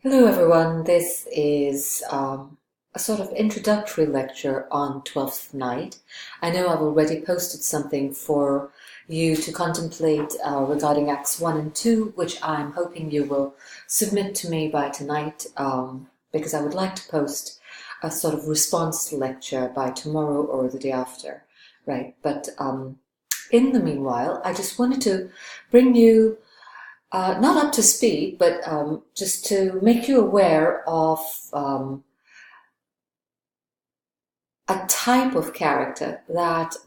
Hello everyone, this is a sort of introductory lecture on Twelfth Night. I know I've already posted something for you to contemplate regarding Acts 1 and 2, which I'm hoping you will submit to me by tonight, because I would like to post a sort of response lecture by tomorrow or the day after, right? But in the meanwhile, I just wanted to bring you not up to speed, but just to make you aware of a type of character that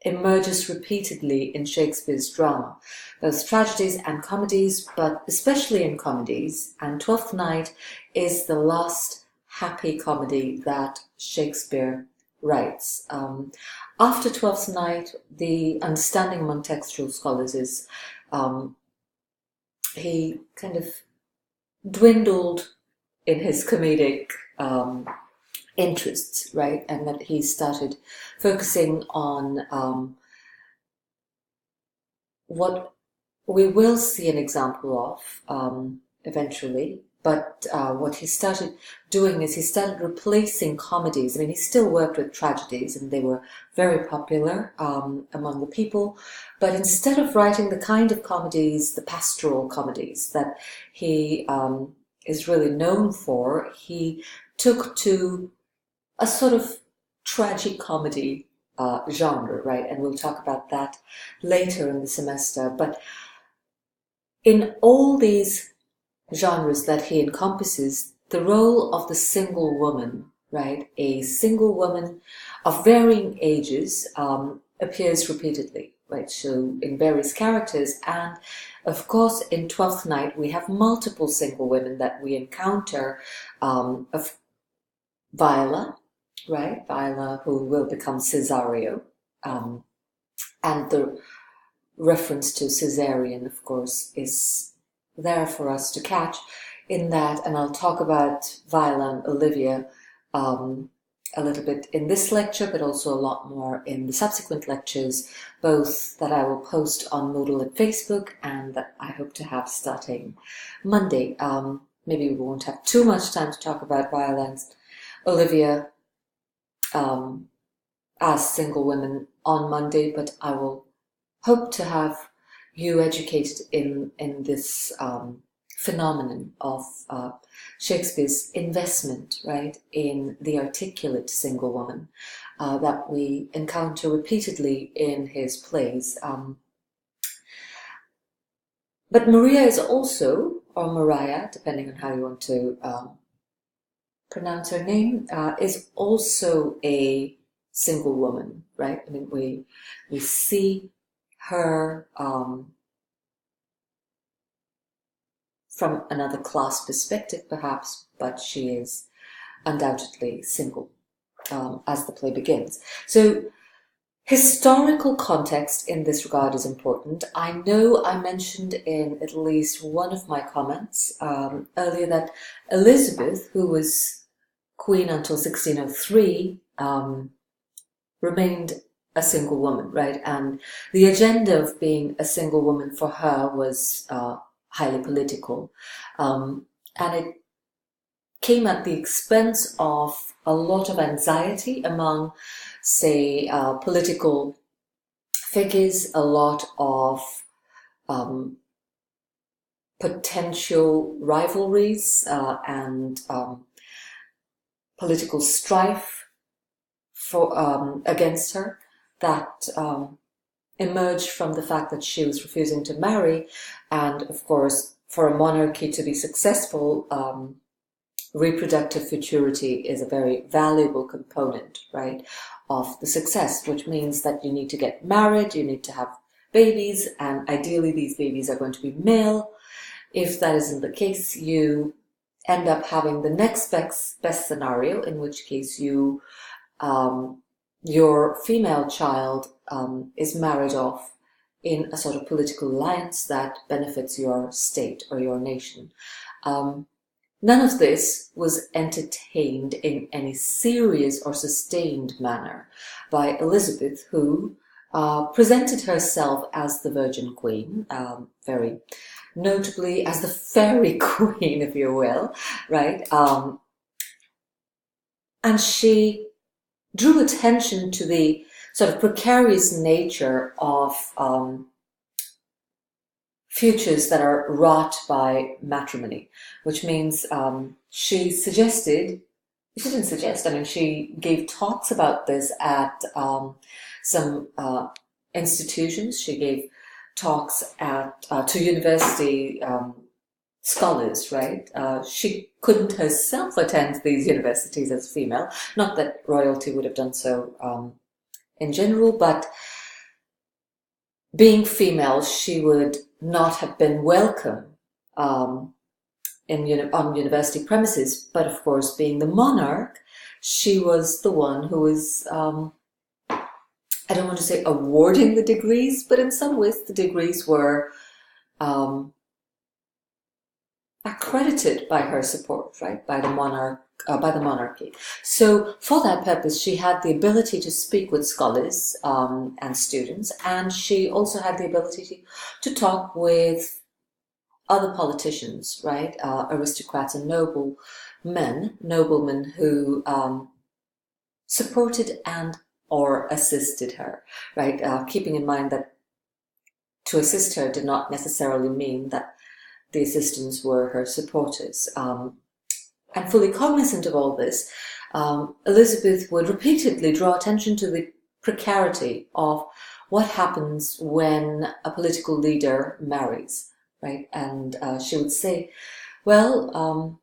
emerges repeatedly in Shakespeare's drama, both tragedies and comedies, but especially in comedies. And Twelfth Night is the last happy comedy that Shakespeare writes. After Twelfth Night, the understanding among textual scholars is he kind of dwindled in his comedic interests, right? And that he started focusing on what we will see an example of eventually. But what he started doing is he started replacing comedies. I mean, he still worked with tragedies, and they were very popular among the people. But instead of writing the kind of comedies, the pastoral comedies that he is really known for, he took to a sort of tragicomedy genre, right? And we'll talk about that later in the semester. But in all these genres that he encompasses, the role of the single woman, right? A single woman of varying ages appears repeatedly, right? So in various characters, and of course in Twelfth Night we have multiple single women that we encounter, of Viola, right? Viola, who will become Cesario, and the reference to Caesarion, of course, is there for us to catch in that, and I'll talk about Viola and Olivia a little bit in this lecture, but also a lot more in the subsequent lectures, both that I will post on Moodle and Facebook, and that I hope to have starting Monday. Maybe we won't have too much time to talk about Viola and Olivia as single women on Monday, but I will hope to have you educated in this phenomenon of Shakespeare's investment, right, in the articulate single woman that we encounter repeatedly in his plays. But Maria is also, or Mariah, depending on how you want to pronounce her name, is also a single woman, right? I mean, we see her from another class perspective, perhaps, but she is undoubtedly single as the play begins. So historical context in this regard is important. I know I mentioned in at least one of my comments earlier that Elizabeth, who was queen until 1603, remained a single woman, right? And the agenda of being a single woman for her was highly political. And it came at the expense of a lot of anxiety among, say, political figures, a lot of potential rivalries and political strife against her that emerged from the fact that she was refusing to marry. And of course, for a monarchy to be successful, reproductive futurity is a very valuable component, right, of the success, which means that you need to get married, you need to have babies, and ideally these babies are going to be male. If that isn't the case, you end up having the next best scenario, in which case you your female child is married off in a sort of political alliance that benefits your state or your nation. None of this was entertained in any serious or sustained manner by Elizabeth, who presented herself as the Virgin Queen, very notably as the fairy queen, if you will, right? And she drew attention to the sort of precarious nature of futures that are wrought by matrimony, which means she gave talks about this at some institutions. She gave talks at to university scholars, right? She couldn't herself attend these universities as a female, not that royalty would have done so in general, but being female, she would not have been welcome on university premises. But of course, being the monarch, she was the one who was, I don't want to say awarding the degrees, but in some ways the degrees were accredited by her support, right, by the monarchy. So for that purpose, she had the ability to speak with scholars and students, and she also had the ability to talk with other politicians, right, aristocrats and noblemen who supported and or assisted her, right, keeping in mind that to assist her did not necessarily mean that the assistants were her supporters. And fully cognizant of all this, Elizabeth would repeatedly draw attention to the precarity of what happens when a political leader marries, right? And she would say, well,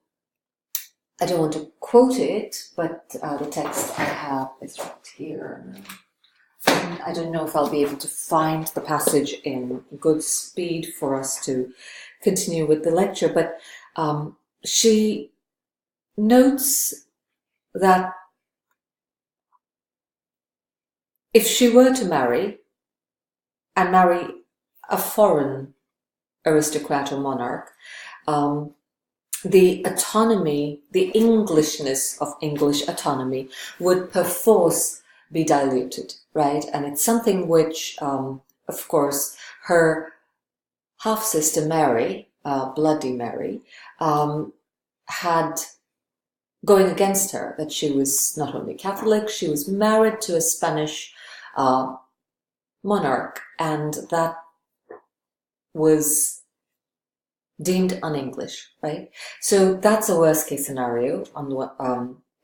I don't want to quote it, but the text I have is right here. And I don't know if I'll be able to find the passage in good speed for us to continue with the lecture, but she notes that if she were to marry a foreign aristocrat or monarch, the autonomy, the Englishness of English autonomy would perforce be diluted, right? And it's something which, of course, her half-sister Mary, Bloody Mary, had going against her, that she was not only Catholic, she was married to a Spanish monarch, and that was deemed un-English, right? So that's a worst-case scenario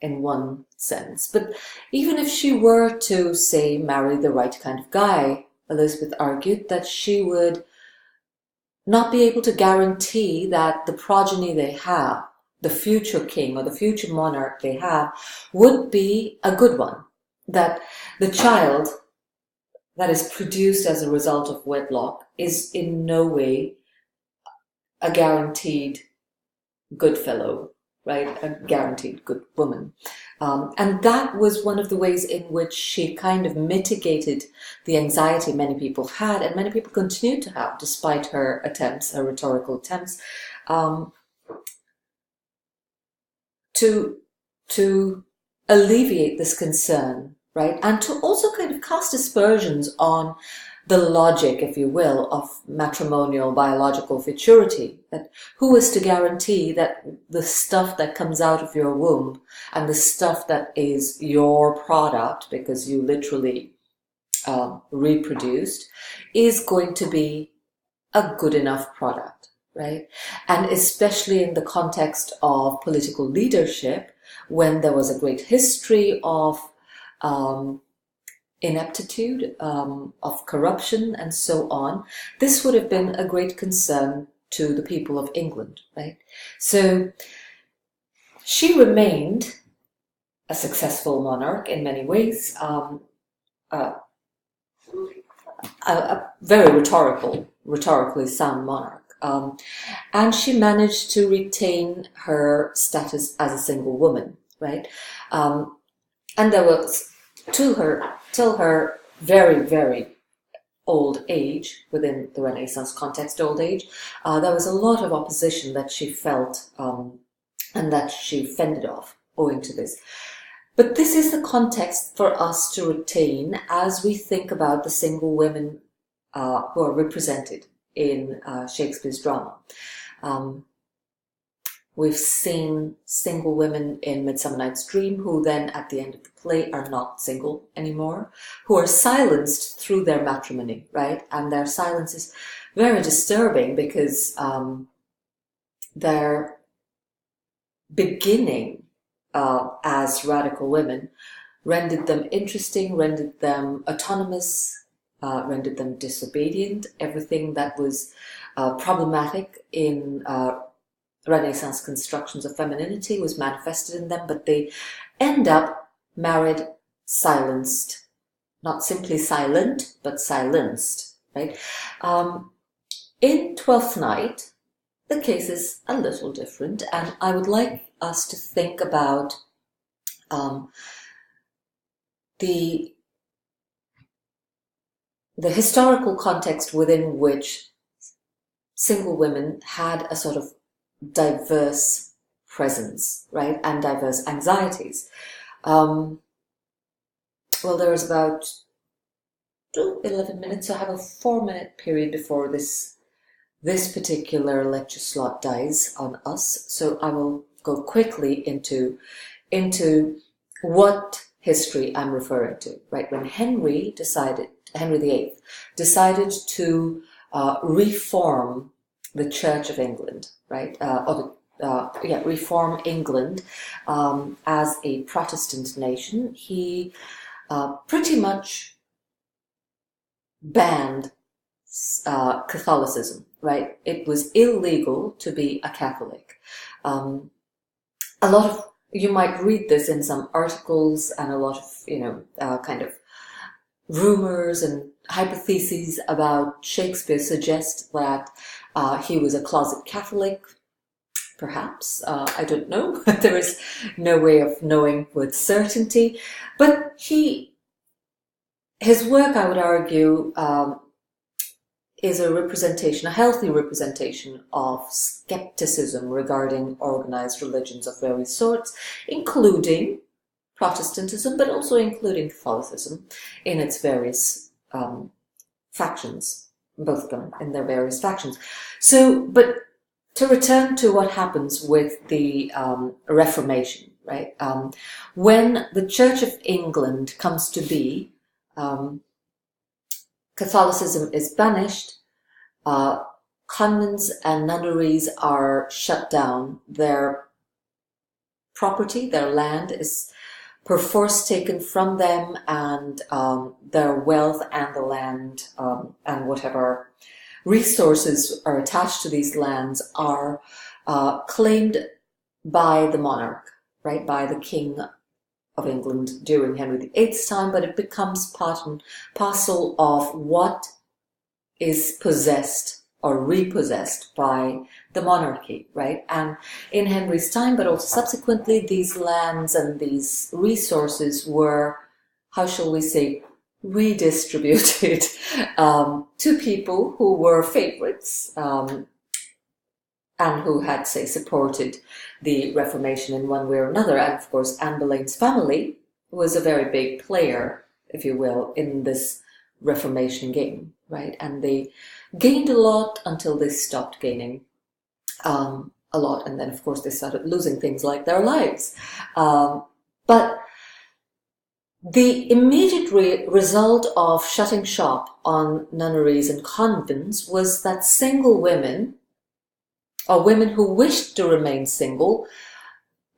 in one sense. But even if she were to, say, marry the right kind of guy, Elizabeth argued that she would not be able to guarantee that the progeny they have, the future king or the future monarch they have, would be a good one. That the child that is produced as a result of wedlock is in no way a guaranteed good fellow, right? A guaranteed good woman. And that was one of the ways in which she kind of mitigated the anxiety many people had, and many people continue to have, despite her attempts, her rhetorical attempts, to alleviate this concern, right? And to also kind of cast aspersions on the logic, if you will, of matrimonial biological futurity. That who is to guarantee that the stuff that comes out of your womb and the stuff that is your product, because you literally reproduced, is going to be a good enough product, right? And especially in the context of political leadership, when there was a great history of ineptitude, of corruption, and so on, this would have been a great concern to the people of England, right? So she remained a successful monarch in many ways, a very rhetorically sound monarch, and she managed to retain her status as a single woman, right? And there was till her very, very old age, within the Renaissance context, old age, there was a lot of opposition that she felt and that she fended off owing to this. But this is the context for us to retain as we think about the single women who are represented in Shakespeare's drama. We've seen single women in Midsummer Night's Dream who then at the end of the play are not single anymore, who are silenced through their matrimony, right? And their silence is very disturbing because their beginning as radical women rendered them interesting, rendered them autonomous, rendered them disobedient. Everything that was problematic in Renaissance constructions of femininity was manifested in them, but they end up married, silenced, not simply silent, but silenced, right? In Twelfth Night, the case is a little different, and I would like us to think about the historical context within which single women had a sort of diverse presence, right, and diverse anxieties. Well, there is about 11 minutes, so I have a 4-minute period before this particular lecture slot dies on us. So I will go quickly into what history I'm referring to, right? When Henry VIII decided to reform the Church of England, right? Reform England as a Protestant nation. He pretty much banned Catholicism, right? It was illegal to be a Catholic. A lot of, you might read this in some articles, and a lot of, kind of rumors and hypotheses about Shakespeare suggest that he was a closet Catholic, perhaps. I don't know. There is no way of knowing with certainty. But his work, I would argue, is a healthy representation of skepticism regarding organized religions of various sorts, including Protestantism, but also including Catholicism in its various factions, both of them in their various factions. So, but to return to what happens with the Reformation, right? When the Church of England comes to be, Catholicism is banished, convents and nunneries are shut down, their property, their land is perforce taken from them, and their wealth and the land and whatever resources are attached to these lands are claimed by the monarch, right, by the King of England during Henry VIII's time, but it becomes part and parcel of what is possessed or repossessed by the monarchy, right? And in Henry's time, but also subsequently, these lands and these resources were, how shall we say, redistributed to people who were favorites and who had, say, supported the Reformation in one way or another. And of course, Anne Boleyn's family was a very big player, if you will, in this Reformation game, right? And they gained a lot until they stopped gaining a lot. And then, of course, they started losing things like their lives. But the immediate result of shutting shop on nunneries and convents was that single women, or women who wished to remain single,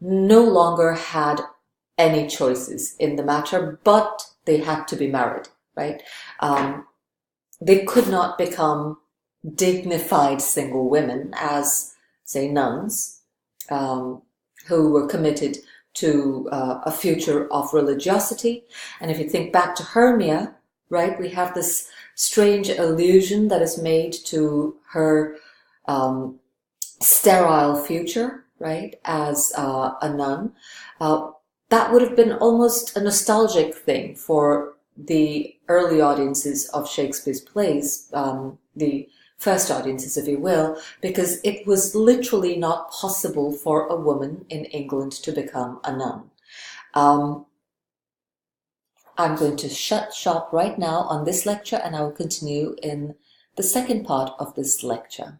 no longer had any choices in the matter, but they had to be married, right? They could not become dignified single women as, say, nuns, who were committed to a future of religiosity. And if you think back to Hermia, right, we have this strange allusion that is made to her sterile future, right, as a nun. That would have been almost a nostalgic thing for the early audiences of Shakespeare's plays, the first audiences, if you will, because it was literally not possible for a woman in England to become a nun. I'm going to shut shop right now on this lecture, and I will continue in the second part of this lecture.